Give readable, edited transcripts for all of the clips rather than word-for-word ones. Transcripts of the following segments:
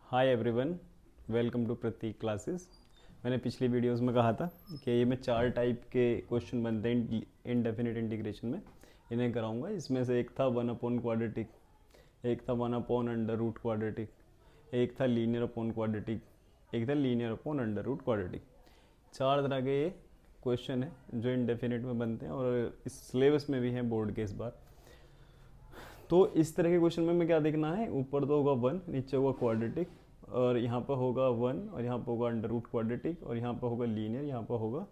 Hi everyone, welcome to Prateek classes. मैंने पिछली videos में कहा था कि ये मैं 4 टाइप के क्वेश्चन बनते हैं इनडेफिनिट इंटीग्रेशन में, इन्हें कराऊंगा। इसमें से एक था 1 अपॉन क्वाड्रेटिक, एक था 1 अपॉन अंडर रूट क्वाड्रेटिक, एक था लीनियर अपॉन क्वाड्रेटिक, एक था linear upon under root quadratic. 4 तरह के ये क्वेश्चन हैं जो इनडेफिनिट में बनते हैं और इस सिलेबस में भी हैं बोर्ड के इस बार। तो इस तरह के क्वेश्चन में हमें क्या देखना है, ऊपर तो होगा 1, नीचे होगा क्वाड्रेटिक, और यहाँ पर होगा 1 और यहाँ पर होगा अंडर रूट क्वाड्रेटिक, और यहाँ पर होगा लीनियर, यहाँ पर होगा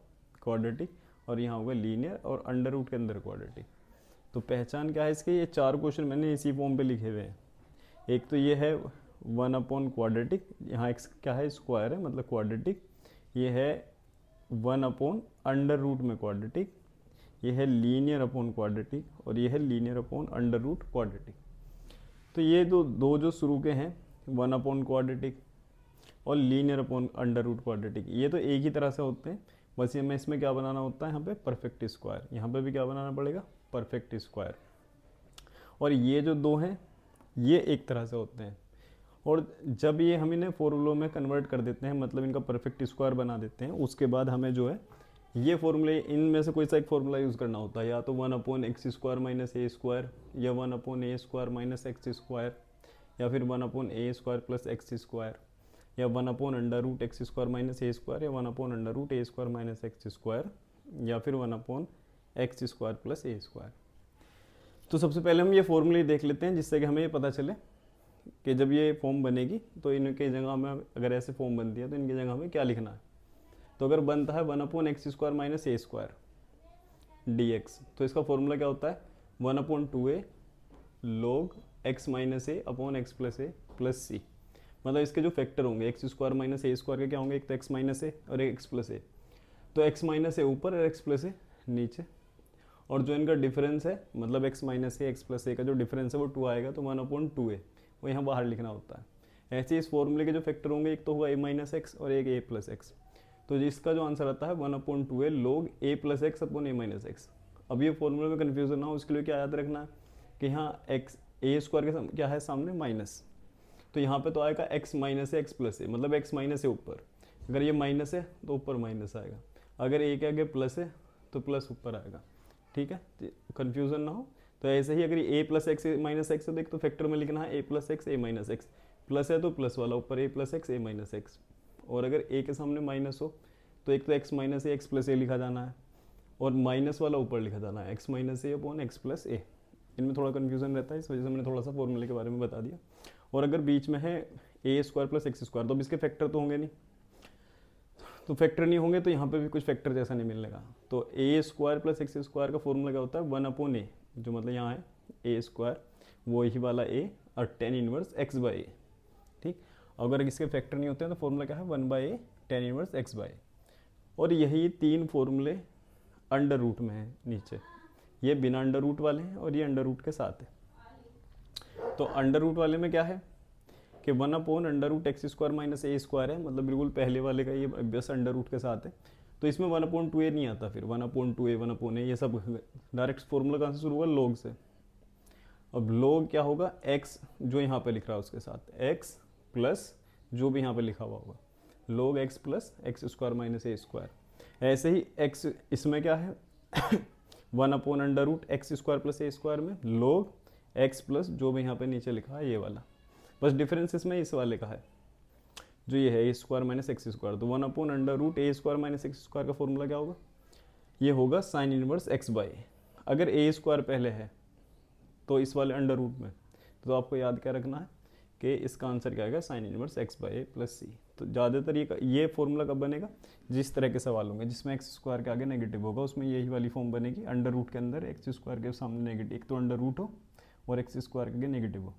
क्वाड्रेटिक, और यहाँ होगा लीनियर और अंडर रूट के अंदर क्वाड्रेटिक। तो पहचान क्या है इसके, ये 4 क्वेश्चन मैंने इसी फॉर्म पे लिखे हुए हैं। एक तो ये है 1 अपॉन क्वाड्रेटिक, यहाँ एक्स क्या है, स्क्वायर है मतलब क्वाड्रेटिक। ये है 1 अपॉन अंडर रूट में क्वाड्रेटिक, ये है लीनियर अपॉन क्वाड्रेटिक, और ये है linear upon under root quadratic. तो ये दो जो शुरू के हैं 1 अपॉन क्वाड्रेटिक और linear upon under root quadratic, ये तो एक ही तरह से होते हैं। बस ये में इसमें क्या बनाना होता है, यहाँ पे परफेक्ट स्क्वायर, यहाँ पे भी क्या बनाना पड़ेगा, परफेक्ट स्क्वायर। और ये जो दो हैं ये एक तरह से होते हैं, और जब ये हम इन्हें फॉर्मूलों में कन्वर्ट कर देते हैं, मतलब इनका परफेक्ट स्क्वायर बना देते हैं, उसके बाद हमें जो है ये फॉर्मूले, इनमें से कोई सा एक फॉर्मूला यूज़ करना होता है, या तो 1 upon x square minus a square, या 1 upon a square minus x square, या फिर 1 upon a square plus x square, या 1 upon under root x square minus a square, या 1 upon under root a square minus x square, या फिर 1 upon x square plus a square. तो सबसे पहले हम ये फॉर्मूले देख लेते हैं, जिससे कि हमें ये पता चले कि जब ये फॉर्म बनेगी तो इनके जगह हमें, अगर ऐसे फॉर्म बनती है तो इनकी जगह हमें क्या लिखना है। तो अगर बनता है 1 upon x square minus a square d x, तो इसका फॉर्मूला क्या होता है, 1 upon 2a log x minus a upon x plus a plus c. मतलब इसके जो फैक्टर होंगे x square minus a square के क्या होंगे, एक तो एक्स माइनस ए और एक एक्स प्लस ए। तो एक्स माइनस ए ऊपर और एक्स प्लस ए नीचे, और जो इनका डिफरेंस है, मतलब एक्स माइनस ए एक्स प्लस ए का जो डिफरेंस है वो 2 आएगा, तो 1 अपॉन 2a वो यहाँ बाहर लिखना होता है। ऐसे इस फॉर्मूले के जो फैक्टर होंगे, एक तो होगा ए माइनस एक्स और एक ए प्लस एक्स। तो इसका जो आंसर आता है 1 अपॉन 2a log ए प्लस एक्स अपॉन ए माइनस एक्स। अब ये फॉर्मूले में कन्फ्यूजन ना हो, उसके लिए क्या याद रखना है कि यहाँ एक्स ए स्क्वायर के क्या है सामने माइनस, तो यहाँ पे तो आएगा एक्स माइनस ए एक्स प्लस ए, मतलब एक्स माइनस ए ऊपर, अगर ये माइनस है तो ऊपर माइनस आएगा, अगर ए के आगे प्लस है तो प्लस ऊपर आएगा। ठीक है, कन्फ्यूजन ना हो। तो ऐसे ही अगर ए प्लस एक्स ए माइनस एक्स है, तो फैक्टर में लिखना है ए प्लस एक्स ए माइनस एक्स, प्लस है तो प्लस वाला ऊपर ए प्लस एक्स ए माइनस एक्स, और अगर ए के सामने माइनस हो तो एक तो एक्स माइनस ए एक्स प्लस ए लिखा जाना है, और माइनस वाला ऊपर लिखा जाना है x minus a upon x plus ए। इनमें थोड़ा कन्फ्यूजन रहता है, इस वजह से मैंने थोड़ा सा फॉर्मूले के बारे में बता दिया। और अगर बीच में है ए स्क्वायर प्लस एक्स स्क्वायर, तो अब इसके फैक्टर तो होंगे नहीं, तो फैक्टर नहीं होंगे तो यहाँ पे भी कुछ फैक्टर जैसा नहीं मिलेगा। तो ए स्क्वायर प्लस एक्स स्क्वायर का फॉर्मूला क्या होता है, 1 अपॉन ए, जो मतलब यहाँ है ए स्क्वायर वो ही वाला ए, और टेन इनवर्स एक्स बाई ए। ठीक, अगर इसके फैक्टर नहीं होते हैं तो फॉर्मूला क्या है, 1/a ten inverse x by. और यही 3 फॉर्मूले अंडर रूट में है नीचे, ये बिना अंडर रूट वाले हैं और ये अंडर रूट के साथ है। तो अंडर रूट वाले में क्या है कि 1 upon under root x square minus a square है, मतलब बिल्कुल पहले वाले का ये बस अंडर रूट के साथ है। तो इसमें 1 अपॉन 2a नहीं आता, फिर 1 अपॉन 2a 1 अपॉन ए ये सब डायरेक्ट फॉर्मूला कहाँ से शुरू होगा, लॉग से। अब log क्या होगा, x जो यहाँ पे लिख रहा है उसके साथ x प्लस जो भी यहाँ पे लिखा हुआ होगा, log x plus x square minus a square. ऐसे ही x इसमें क्या है 1 upon under root x square plus a square में log x प्लस जो भी यहाँ पे नीचे लिखा है ये वाला। बस डिफरेंस इसमें इस वाले का है, जो ये है ए स्क्वायर माइनस एक्स स्क्वायर। तो 1 upon under root a square minus x square का फॉर्मूला क्या होगा, ये होगा साइन इनवर्स एक्स बाई। अगर ए स्क्वायर पहले है तो इस वाले अंडर रूट में, तो आपको याद क्या रखना है कि इसका आंसर क्या आएगा, sine inverse x by a plus c. तो ज़्यादातर ये फॉर्मूला कब बनेगा, जिस तरह के सवाल होंगे जिसमें एक्स स्क्वायर के आगे नेगेटिव होगा, उसमें यही वाली फॉर्म बनेगी। अंडर रूट के अंदर एक्स स्क्वायर के सामने नेगेटिव, एक तो अंडर रूट हो और एक्स स्क्वायर के आगे नेगेटिव हो,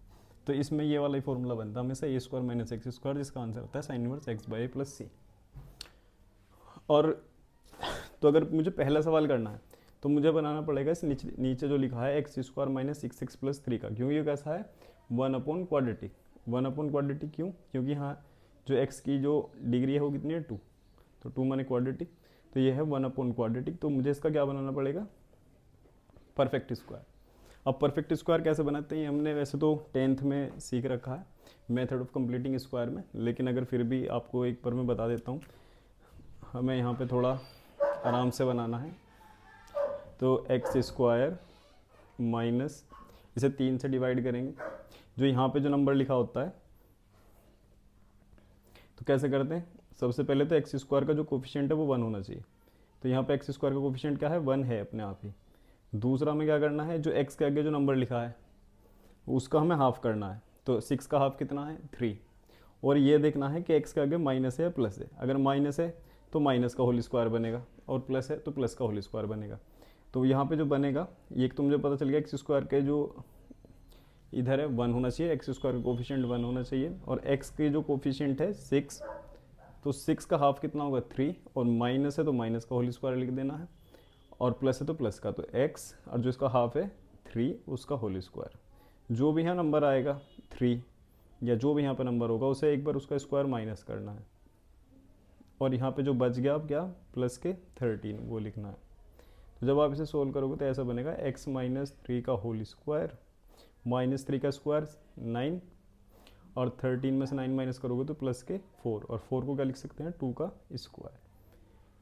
तो इसमें ये वाला ही फॉर्मूला बनता है हमेशा, a square minus x square, जिसका आंसर होता है sine inverse x by a plus c. और तो अगर मुझे पहला सवाल करना है तो मुझे बनाना पड़ेगा इस नीचे जो लिखा है x square minus 6x plus 3 का, क्योंकि ये कैसा है 1 अपॉन क्वाड्रेटिक। 1 अपॉन क्वाड्रेटिक क्यों, क्योंकि यहाँ जो x की जो डिग्री है वो कितनी है 2, तो 2 माने क्वाड्रेटिक, तो ये है 1 अपॉन क्वाड्रेटिक। तो मुझे इसका क्या बनाना पड़ेगा, परफेक्ट स्क्वायर। अब परफेक्ट स्क्वायर कैसे बनाते हैं हमने वैसे तो 10th में सीख रखा है, मेथड ऑफ कंप्लीटिंग स्क्वायर में, लेकिन अगर फिर भी आपको एक बार मैं बता देता हूँ, हमें यहाँ पे थोड़ा आराम से बनाना है। तो एक्स स्क्वायर माइनस, इसे 3 से डिवाइड करेंगे, जो यहाँ पे जो नंबर लिखा होता है तो कैसे करते हैं, सबसे पहले तो एक्स स्क्वायर का जो कोफिशिएंट है वो 1 होना चाहिए। तो यहाँ पे एक्स स्क्वायर का कोफिशिएंट क्या है, 1 है अपने आप ही। दूसरा हमें क्या करना है, जो एक्स के आगे जो नंबर लिखा है उसका हमें हाफ करना है। तो 6 का हाफ कितना है, 3। और ये देखना है कि एक्स के आगे माइनस है या प्लस है। अगर माइनस है तो माइनस का होल स्क्वायर बनेगा, और प्लस है तो प्लस का होल स्क्वायर बनेगा। तो यहाँ पे जो बनेगा, ये तो मुझे पता चल गया एक्स स्क्वायर के जो इधर है 1 होना चाहिए, एक्स स्क्वायर का कोफिशिएंट 1 होना चाहिए, और एक्स के जो कोफिशिएंट है 6, तो 6 का हाफ कितना होगा, 3, और माइनस है तो माइनस का होल स्क्वायर लिख देना है, और प्लस है तो प्लस का, तो x और जो इसका हाफ है 3 उसका होल स्क्वायर। जो भी यहाँ नंबर आएगा 3 या जो भी यहाँ पे नंबर होगा उसे एक बार उसका स्क्वायर माइनस करना है, और यहाँ पे जो बच गया अब क्या, प्लस के 13 वो लिखना है। तो जब आप इसे सोल्व करोगे तो ऐसा बनेगा x माइनस 3 का होल स्क्वायर माइनस 3 का स्क्वायर 9, और 13 में से 9 माइनस करोगे तो प्लस के 4, और 4 को क्या लिख सकते हैं, 2 का स्क्वायर।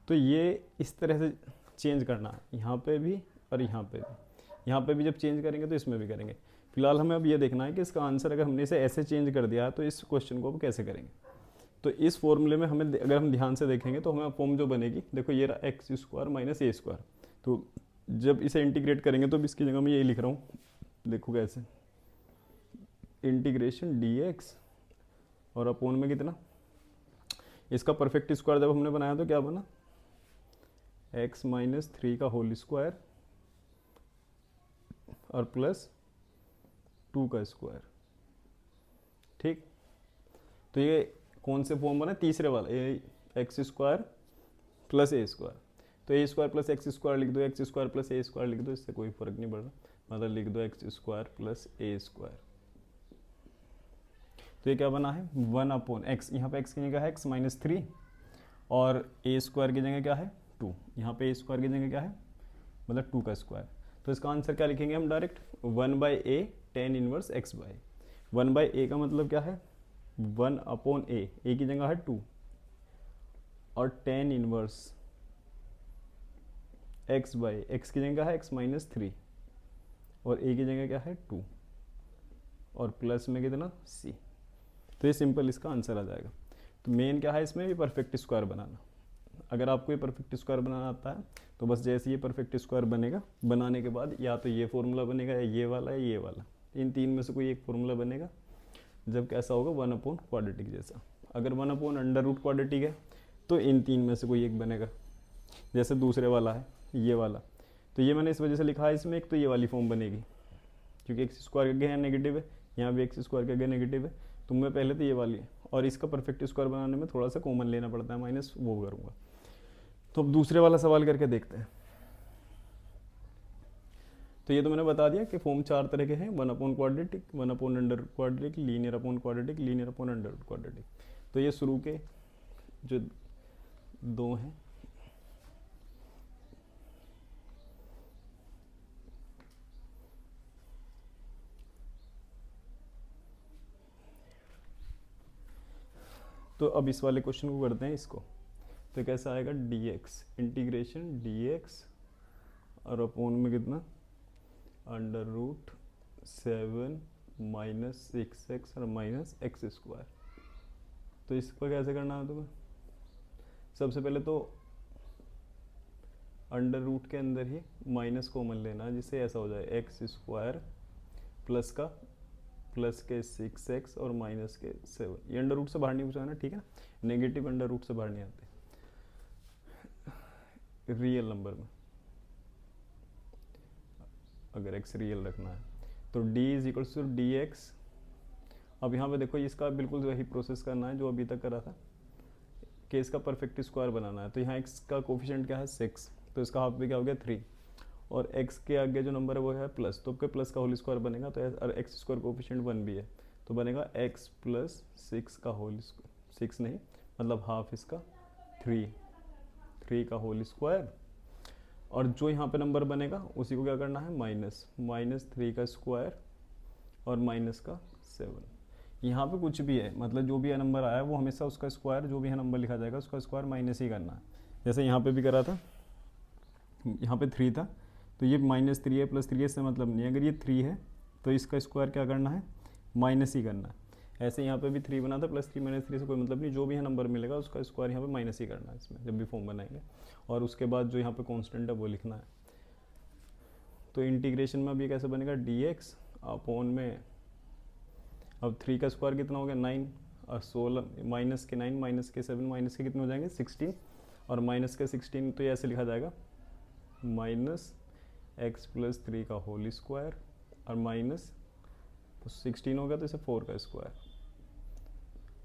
तो ये इस तरह से चेंज करना है, यहाँ पे भी और यहाँ पे भी। यहाँ पे भी जब चेंज करेंगे तो इसमें भी करेंगे। फिलहाल हमें अब ये देखना है कि इसका आंसर अगर हमने इसे ऐसे चेंज कर दिया तो इस क्वेश्चन को अब कैसे करेंगे। तो इस फॉर्मूले में हमें अगर हम ध्यान से देखेंगे तो हमें फॉर्म जो बनेगी, देखो ये रहा x square minus a square. तो जब इसे इंटीग्रेट करेंगे तो इसकी जगह मैं यही लिख रहा हूँ, देखो कैसे, इंटीग्रेशन डी एक्स और अपोन में कितना, इसका परफेक्ट स्क्वायर जब हमने बनाया तो क्या बना, x माइनस 3 का होल स्क्वायर और प्लस 2 का स्क्वायर। ठीक, तो ये कौन से फॉर्म बना, तीसरे वाला, ये x square plus a square. तो ए स्क्वायर प्लस एक्स स्क्वायर लिख दो, x square plus a square लिख दो, इससे कोई फर्क नहीं पड़ रहा, मतलब लिख दो x square plus a square. तो ये क्या बना है, 1 अपॉन एक्स, यहाँ पे एक्स की जगह है एक्स माइनस 3, और ए स्क्वायर की जगह क्या है 2, यहाँ पे ए स्क्वायर की जगह क्या है, मतलब 2 का स्क्वायर। तो इसका आंसर क्या लिखेंगे हम direct, 1 by a tan inverse x by, 1 by a का मतलब क्या है 1 अपॉन ए की जगह है 2, और ten inverse x by, x की जगह है एक्स माइनस 3, और ए की जगह क्या है 2, और प्लस में कितना सी। तो ये सिंपल इसका आंसर आ जाएगा। तो मेन क्या है इसमें भी परफेक्ट स्क्वायर बनाना। अगर आपको ये परफेक्ट स्क्वायर बनाना आता है तो बस जैसे ये परफेक्ट स्क्वायर बनेगा, बनाने के बाद या तो ये फॉर्मूला बनेगा या ये वाला या ये वाला, इन तीन में से कोई एक फॉर्मूला बनेगा। जब कैसा होगा 1 अपॉन क्वाड्रेटिक जैसा। अगर 1 अपॉन अंडर रूट क्वाड्रेटिक है तो इन तीन में से कोई एक बनेगा, जैसे दूसरे वाला है ये वाला। तो ये मैंने इस वजह से लिखा है इसमें, एक तो ये वाली फॉर्म बनेगी क्योंकि एक्स स्क्वायर के आगे नेगेटिव है, यहाँ भी एक्स स्क्वायर के आगे नेगेटिव है, तो मैं पहले तो ये वाली है, और इसका परफेक्ट स्क्वायर बनाने में थोड़ा सा कॉमन लेना पड़ता है, माइनस वो करूँगा। तो अब दूसरे वाला सवाल करके देखते हैं। तो ये तो मैंने बता दिया कि फॉर्म 4 तरह के हैं, 1 upon quadratic, 1 upon under quadratic, linear upon quadratic, linear upon under quadratic. तो ये शुरू के जो 2 हैं, तो अब इस वाले क्वेश्चन को करते हैं इसको। तो कैसा आएगा, dx इंटीग्रेशन dx और अपॉन में कितना अंडर रूट 7 माइनस 6x और माइनस एक्स स्क्वायर। तो इसको कैसे करना है तुम्हें, सबसे पहले तो अंडर रूट के अंदर ही माइनस कॉमन लेना है, जिससे ऐसा हो जाए एक्स स्क्वायर प्लस का प्लस के 6x और माइनस के 7। ये अंडर रूट से बाहर नहीं पूछा ना, ठीक है, नेगेटिव अंडर रूट से बाहर नहीं आते रियल नंबर में, अगर x रियल रखना है। तो d is equal to d x. अब यहाँ पे देखो इसका बिल्कुल वही प्रोसेस करना है जो अभी तक करा था, कि इसका परफेक्ट स्क्वायर बनाना है। तो यहाँ x का कोफिशिएंट क्या है 6, तो इसका हाफ भी क्या हो गया 3, और x के आगे जो नंबर है वो है प्लस, तो आपके प्लस का होल स्क्वायर बनेगा, तो एक्स स्क्वायर कोफिशिएंट 1 भी है, तो बनेगा x प्लस 6 का होल स्क्वायर, 6 नहीं मतलब हाफ इसका 3 का होल स्क्वायर, और जो यहाँ पे नंबर बनेगा उसी को क्या करना है माइनस 3 का स्क्वायर और माइनस का 7। यहाँ पे कुछ भी है, मतलब जो भी नंबर आया है वो हमेशा उसका स्क्वायर, जो भी है नंबर लिखा जाएगा उसका स्क्वायर माइनस ही करना है। जैसे यहाँ पे भी करा था, यहाँ पे 3 था तो ये -3 है +3 है, इससे मतलब नहीं। अगर ये 3 है तो इसका स्क्वायर क्या करना है, माइनस ही करना है। ऐसे यहाँ पे भी 3 बना था, +3 -3 से कोई मतलब नहीं, जो भी है नंबर मिलेगा उसका स्क्वायर यहाँ पे माइनस ही करना है इसमें जब भी फॉर्म बनाएंगे। और उसके बाद जो यहाँ पे कांस्टेंट है वो लिखना है। तो इंटीग्रेशन में अभी कैसे बनेगा, dx अपॉन में, अब 3 का स्क्वायर कितना हो गया 9, और 16 माइनस के 9 माइनस के 7 माइनस के कितने हो जाएंगे 16, और माइनस के 16 तो ये ऐसे लिखा जाएगा -x+3 का होल स्क्वायर, और माइनस तो 16 होगा तो इसे 4 का स्क्वायर।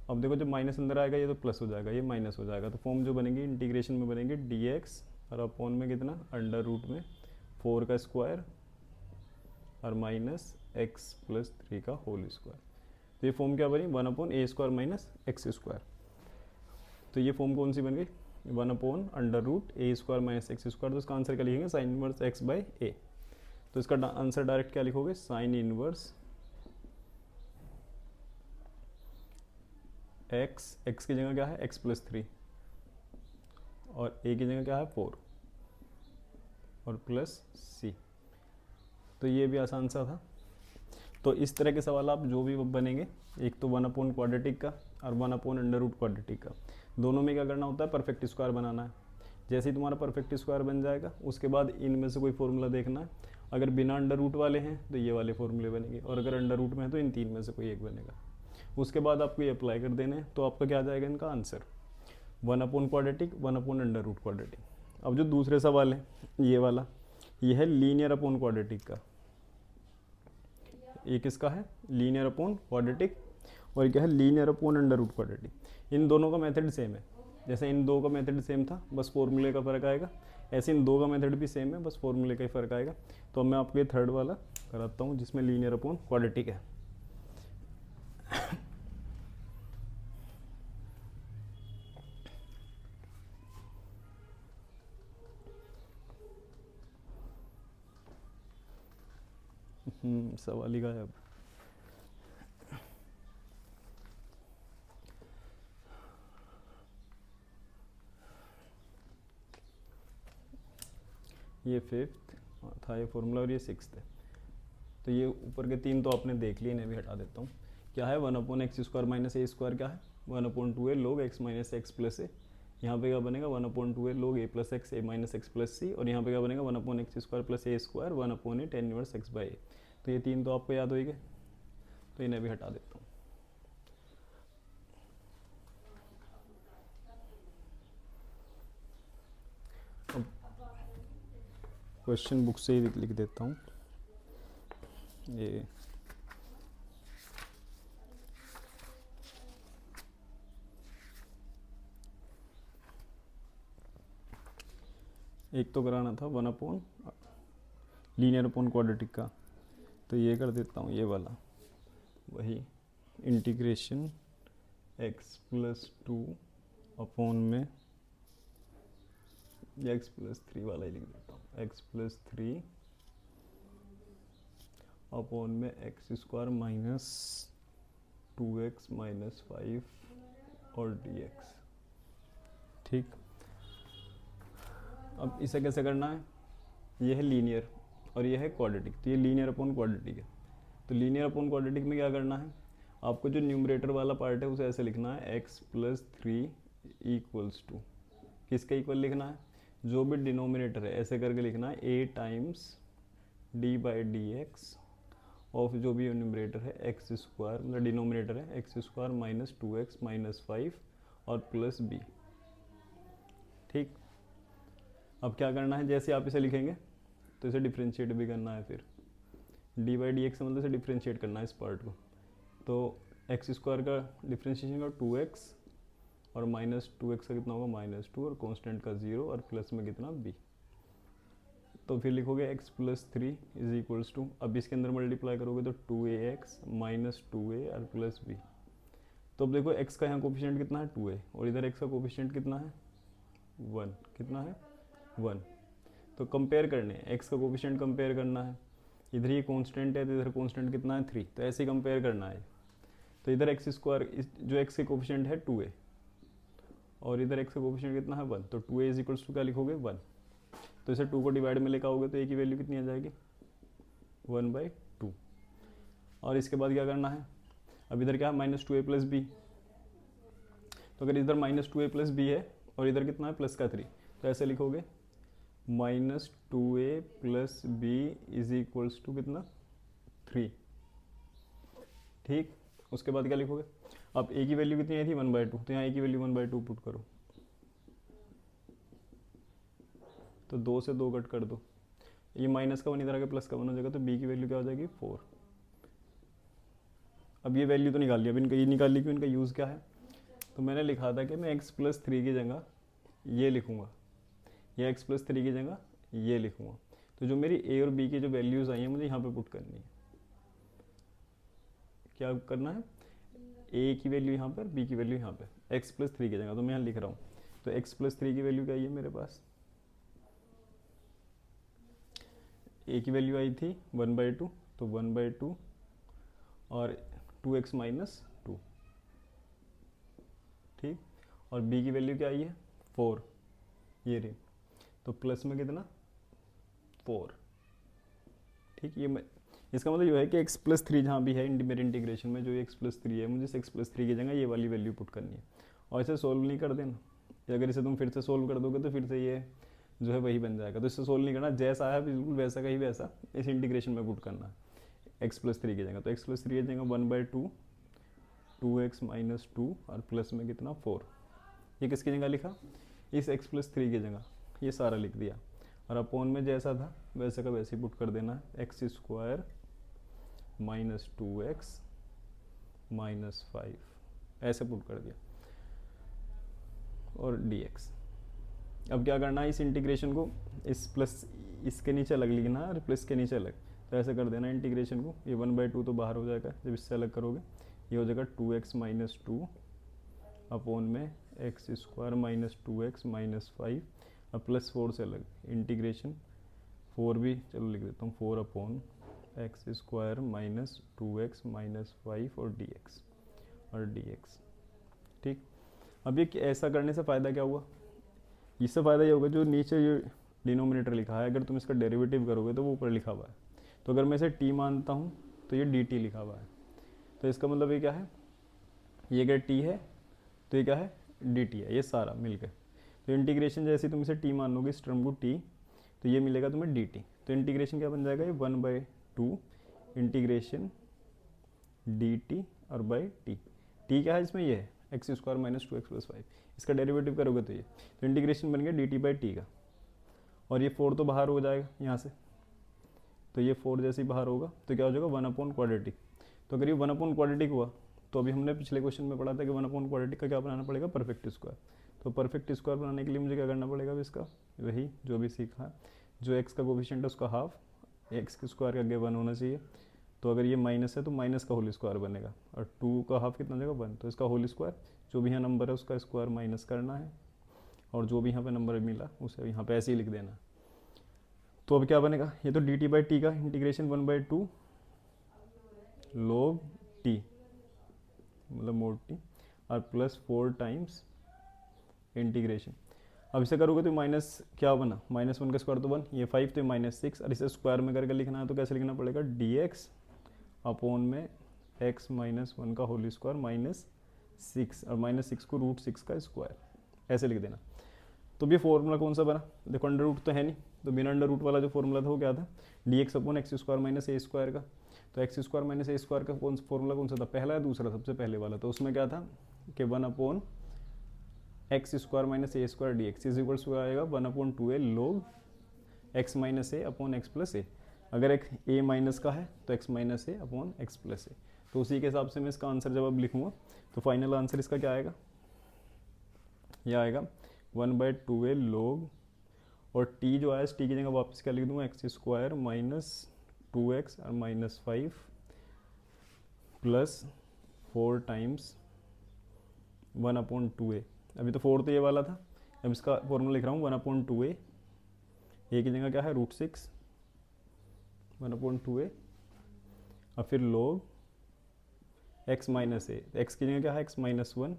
अब देखो जब माइनस अंदर आएगा ये तो प्लस हो जाएगा, ये माइनस हो जाएगा, तो फॉर्म जो बनेगी इंटीग्रेशन में बनेगी dx और अपॉन में कितना √ में 4 का स्क्वायर और -x+3 का होल स्क्वायर। तो ये फॉर्म क्या बनी 1/a² - x²। तो ये फॉर्म कौन सी बन गई 1/√a² - x²। तो इसका आंसर क्या लिखेंगे sin इनवर्स x/a। तो इसका आंसर डायरेक्ट क्या लिखोगे sin इनवर्स x की जगह क्या है x+3 और a की जगह क्या है 4 और +c। तो ये भी आसान सा था। तो इस तरह के सवाल आप जो भी बनेंगे, एक तो 1/क्वाड्रेटिक का और 1/√क्वाड्रेटिक का, दोनों में क्या करना होता है परफेक्ट स्क्वायर बनाना है। जैसे ही तुम्हारा परफेक्ट स्क्वायर बन जाएगा उसके बाद इनमें से कोई फॉर्मूला देखना है। अगर बिना अंडर रूट वाले हैं तो ये वाले फॉर्मूले बनेंगे, और अगर अंडर रूट में है तो इन 3 में से कोई एक बनेगा। उसके बाद आपको ये अप्लाई कर देने हैं, तो आपका क्या आ जाएगा इनका आंसर 1/क्वाड्रेटिक 1/√क्वाड्रेटिक। अब जो दूसरे सवाल है ये वाला, ये है लीनियर अपॉन क्वाड्रेटिक का। ये किसका है लीनियर अपॉन क्वाड्रेटिक, और क्या है linear upon under root quadratic. इन दोनों का मेथड सेम है, जैसे इन दो का मेथड सेम था बस फॉर्मूले का फ़र्क आएगा, ऐसे इन दो का मेथड भी सेम है बस फॉर्मूले का ही फ़र्क आएगा। तो अब मैं आपको ये थर्ड वाला कराता हूँ जिसमें लीनियर अपॉन क्वाड्रेटिक है। सवाल ही गायब। ये 5th था ये फॉर्मूला और ये 6th है। तो ये ऊपर के 3 तो आपने देख लिए, इन्हें भी हटा देता हूँ। क्या है 1/x² - a² क्या है 1/2a log x - x + a। यहाँ पे क्या बनेगा 1/2a log a + x a - x + c, और यहाँ पे क्या बनेगा 1/x² + a² 1/a tan inverse x/a। तो ये 3 तो आपको याद होगी, तो इन्हें भी हटा देता हूँ। अब क्वेश्चन बुक से ही लिख देता हूँ। ये एक तो कराना था 1/ लीनियर अपॉन क्वाड्रेटिक का, तो ये कर देता हूँ ये वाला, वही इंटीग्रेशन x+2 अपॉन में x+3 वाला ही लिख देता हूँ, x+3 अपॉन में x² - 2x - 5 और dx। ठीक, अब इसे कैसे करना है, ये है लीनियर और ये है क्वाड्रेटिक, तो ये लीनियर अपॉन क्वाड्रेटिक है। तो लीनियर अपॉन क्वाड्रेटिक में क्या करना है, आपको जो न्यूमरेटर वाला पार्ट है उसे ऐसे लिखना है x+3 = किसके इक्वल लिखना है, जो भी डिनोमिनेटर है ऐसे करके लिखना है a टाइम्स d/dx ऑफ जो भी न्यूमरेटर है x², मतलब डिनोमिनेटर है x² - 2x - 5 और +b। ठीक, अब क्या करना है, जैसे आप इसे लिखेंगे तो इसे डिफ्रेंशिएट भी करना है, फिर d/dx से मतलब इसे डिफ्रेंशिएट करना है इस पार्ट को। तो x² का डिफ्रेंशिएशन का 2x और -2x का कितना होगा -2 और कांस्टेंट का 0 और प्लस में कितना b। तो फिर लिखोगे x+3 = अब इसके अंदर मल्टीप्लाई करोगे तो 2ax - 2a और +b। तो अब देखो x का यहाँ कोफिशिएंट कितना है 2a और इधर x का कोफिशिएंट कितना है 1, कितना है 1। तो कंपेयर करने x का कोफिशिएंट कंपेयर करना है, इधर ये कांस्टेंट है तो इधर कांस्टेंट कितना है 3, तो ऐसे ही कंपेयर करना है। तो इधर एक्स स्क्वायर, जो एक्स के कोफिशिएंट है 2a और इधर एक्स का कोफिशिएंट कितना है 1, तो 2a इज इक्वल्स टू क्या लिखोगे 1। तो इसे 2 को डिवाइड में लेकर आओगे तो a की वैल्यू कितनी आ जाएगी 1/2। और इसके बाद क्या करना है, अब इधर क्या है -2a प्लस बी, तो अगर इधर -2a प्लस बी है और इधर कितना है प्लस का 3, तो ऐसे लिखोगे -2a plus b is equals to कितना 3। ठीक, उसके बाद क्या लिखोगे, अब a की वैल्यू कितनी आई थी 1/2, तो यहाँ a की वैल्यू 1/2 पुट करो, तो 2 से 2 कट कर दो, ये माइनस का 1 इधर आके प्लस का 1 हो जाएगा, तो b की वैल्यू क्या हो जाएगी 4। अब ये वैल्यू तो निकाल ली, अब इनका ये निकाल ली कि इनका यूज़ क्या है, तो मैंने लिखा था कि मैं x + 3 की जगह ये लिखूँगा या x + 3 की जगह ये लिखूँगा। तो जो मेरी a और b की जो वैल्यूज़ आई हैं मुझे यहाँ पे पुट करनी है। क्या करना है, a की वैल्यू यहाँ पर, b की वैल्यू यहाँ पे, x + 3 की जगह, तो मैं यहाँ लिख रहा हूँ। तो x + 3 की वैल्यू क्या आई है मेरे पास, a की वैल्यू आई थी 1/2, तो 1/2 और 2x - 2, ठीक, और b की वैल्यू क्या आई है 4, ये रही, तो प्लस में कितना 4। ठीक, ये मैं, इसका मतलब ये है कि x + 3 जहाँ भी है मेरे इंटीग्रेशन में, जो x + 3 है, मुझे इस x + 3 की जगह ये वाली वैल्यू पुट करनी है और इसे सोल्व नहीं कर देना। अगर इसे तुम फिर से सोल्व कर दोगे तो फिर से ये जो है वही बन जाएगा, तो इससे सोल्व नहीं करना, जैसा है बिल्कुल वैसा का ही वैसा इस इंटीग्रेशन में पुट करना है x + 3 की जगह। तो x + 3 की जगह 1/2 2x - 2 और प्लस में कितना 4, ये किसकी जगह लिखा, इस x + 3 की जगह ये सारा लिख दिया, और अपोन में जैसा था वैसे का वैसे ही पुट कर देना है, x² - 2x - 5 ऐसे पुट कर दिया, और dx। अब क्या करना है, इस इंटीग्रेशन को इस प्लस इसके नीचे अलग लिखना है और प्लस के नीचे अलग, तो ऐसे कर देना इंटीग्रेशन को, ये 1/2 तो बाहर हो जाएगा जब इससे अलग करोगे, ये हो जाएगा 2x - 2 अपोन में x² - 2x - 5 और +4 से अलग इंटीग्रेशन 4 भी चलो लिख देता हूँ, 4 अपोन x² - 2x - 5 और dx। ठीक, अब ये ऐसा करने से फ़ायदा क्या हुआ, इससे फ़ायदा ये होगा जो नीचे ये डिनोमिनेटर लिखा है अगर तुम इसका डेरिवेटिव करोगे तो वो ऊपर लिखा हुआ है, तो अगर मैं इसे t मानता हूँ तो ये dt लिखा हुआ है, तो इसका मतलब ये क्या है, ये अगर t है तो ये क्या है dt है, ये सारा मिलकर। तो इंटीग्रेशन जैसे तुम इसे t मान लोगे इस टर्म को t, तो ये मिलेगा तुम्हें dt, तो इंटीग्रेशन क्या बन जाएगा, ये 1/2 इंटीग्रेशन dt और बाई t। t क्या है इसमें, ये है x² - 2x + 5, इसका डेरिवेटिव करोगे तो ये, तो इंटीग्रेशन बन गया dt/t का, और ये 4 तो बाहर हो जाएगा यहाँ से, तो ये 4 जैसे ही बाहर होगा तो क्या हो जाएगा 1/quadratic। तो अगर ये 1/quadratic हुआ तो अभी हमने पिछले क्वेश्चन में पढ़ा था कि 1/quadratic का क्या बनाना पड़ेगा, परफेक्ट स्क्वायर। तो परफेक्ट स्क्वायर बनाने के लिए मुझे क्या करना पड़ेगा, इसका वही जो भी सीखा, जो x का कोफिशिएंट है उसका हाफ, x के स्क्वायर के आगे 1 होना चाहिए, तो अगर ये माइनस है तो माइनस का होल स्क्वायर बनेगा, और 2 का हाफ कितना देगा 1, तो इसका होल स्क्वायर, जो भी यहाँ नंबर है उसका स्क्वायर माइनस करना है, और जो भी यहाँ पे नंबर मिला उसे यहाँ पे ऐसे ही लिख देना। तो अब क्या बनेगा, ये तो dt/t का इंटीग्रेशन 1/2 log t मतलब मोड t और +4 टाइम्स इंटीग्रेशन। अब इसे करोगे तो माइनस क्या बना, -1 का स्क्वायर तो 1, ये 5 तो -6, और इसे स्क्वायर में करके लिखना है तो कैसे लिखना पड़ेगा, dx अपोन में x - 1 का होल स्क्वायर -6, और -6 को √6 का स्क्वायर ऐसे लिख देना। तो ये फॉर्मूला कौन सा बना, देखो अंडर रूट तो है नहीं, तो बिना अंडर रूट वाला जो फॉर्मूला था वो क्या था, dx अपोन x² - a² का। तो x² - a² का फॉर्मूला कौन सा था, पहला या दूसरा, सबसे पहले वाला, तो उसमें क्या था कि 1/x² - a² dx is equals to आएगा 1/2a log x - a upon x + a। अगर एक a माइनस का है तो x - a upon x + a, तो उसी के हिसाब से मैं इसका आंसर जब अब लिखूँगा तो फाइनल आंसर इसका क्या आएगा, यह आएगा 1/2a log, और t जो आया t की जगह वापस क्या लिख दूंगा, x² - 2x और -5 प्लस 4 टाइम्स 1/2a। अभी तो 4 तो ये वाला था, अब इसका फॉर्मूला लिख रहा हूँ 1/2a, a की जगह क्या है √6 1/2a, और फिर log एक्स माइनस ए, एक्स की जगह क्या है x-1,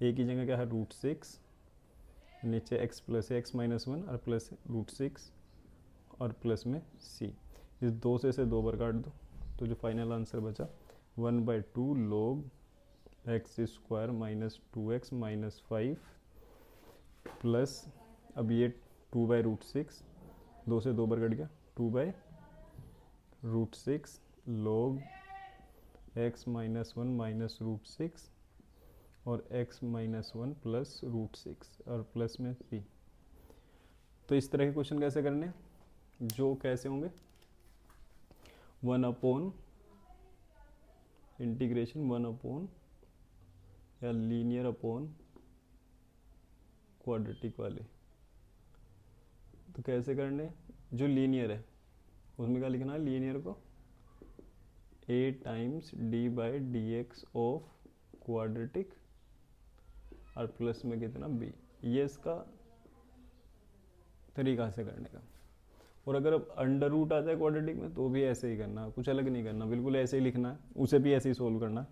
ए की जगह क्या है √6, नीचे x प्लस है x-1 और प्लस √6 और प्लस में c। इस 2 से इसे 2 बार काट दो तो जो फाइनल आंसर बचा 1/2 log x² minus 2x minus 5 plus, अब ये 2/√6, 2 से 2 बार कट गया, 2/√6 log x-1 माइनस √6 और x-1 प्लस √6 और प्लस में c। तो इस तरह के क्वेश्चन कैसे करने, जो कैसे होंगे 1/, इंटीग्रेशन 1/, या लीनियर अपॉन क्वाड्रेटिक वाले। तो कैसे करने, जो लीनियर है उसमें क्या लिखना है, लीनियर को a times d/dx of quadratic और प्लस में कितना b, ये इसका तरीका से करने का। और अगर अब अंडर रूट आ जाए क्वाड्रेटिक में तो भी ऐसे ही करना, कुछ अलग नहीं करना, बिल्कुल ऐसे ही लिखना है, उसे भी ऐसे ही सोल्व करना।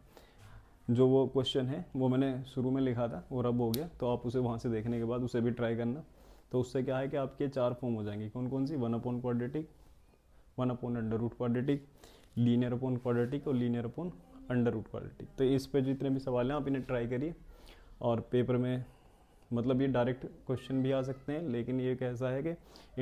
जो वो क्वेश्चन है वो मैंने शुरू में लिखा था और अब हो गया, तो आप उसे वहाँ से देखने के बाद उसे भी ट्राई करना। तो उससे क्या है कि आपके 4 फॉर्म हो जाएंगी, कौन कौन सी, 1/, quadratic, 1/√, quadratic, linear upon quadratic और linear upon under root quadratic. तो इस पे जितने भी सवाल हैं आप इन्हें ट्राई करिए, और पेपर में मतलब ये डायरेक्ट क्वेश्चन भी आ सकते हैं, लेकिन ये कैसा है कि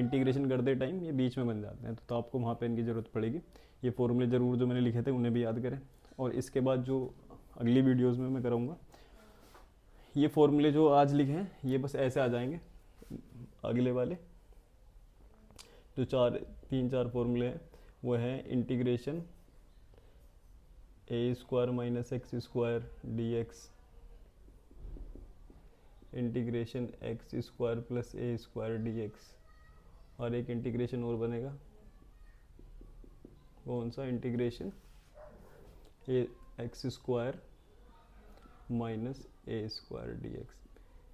इंटीग्रेशन करते टाइम ये बीच में बन जाते हैं, तो आपको वहाँ पे इनकी ज़रूरत पड़ेगी। ये फॉर्मूले ज़रूर जो मैंने लिखे थे उन्हें भी याद करें। और इसके बाद जो अगली वीडियोस में मैं कराऊंगा, ये फॉर्मूले जो आज लिखे हैं ये बस ऐसे आ जाएंगे, अगले वाले जो 3-4 फॉर्मूले हैं वो है integration a² minus x² dx, integration x² plus a² dx, और एक इंटीग्रेशन और बनेगा, कौन सा, integration x² minus a² dx।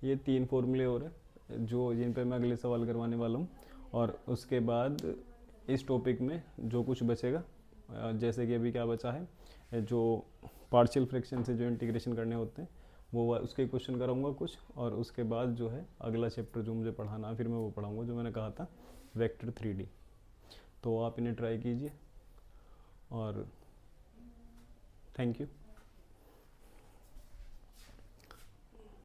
ये 3 फॉर्मूले और हैं जो जिन पे मैं अगले सवाल करवाने वाला हूँ। और उसके बाद इस टॉपिक में जो कुछ बचेगा, जैसे कि अभी क्या बचा है, जो पार्शियल फ्रैक्शन से जो इंटीग्रेशन करने होते हैं वो उसके क्वेश्चन कराऊंगा कुछ, और उसके बाद जो है अगला चैप्टर जो मुझे पढ़ाना है फिर मैं वो पढ़ाऊंगा जो मैंने कहा था वेक्टर 3D। तो आप इन्हें ट्राई कीजिए और थैंक यू।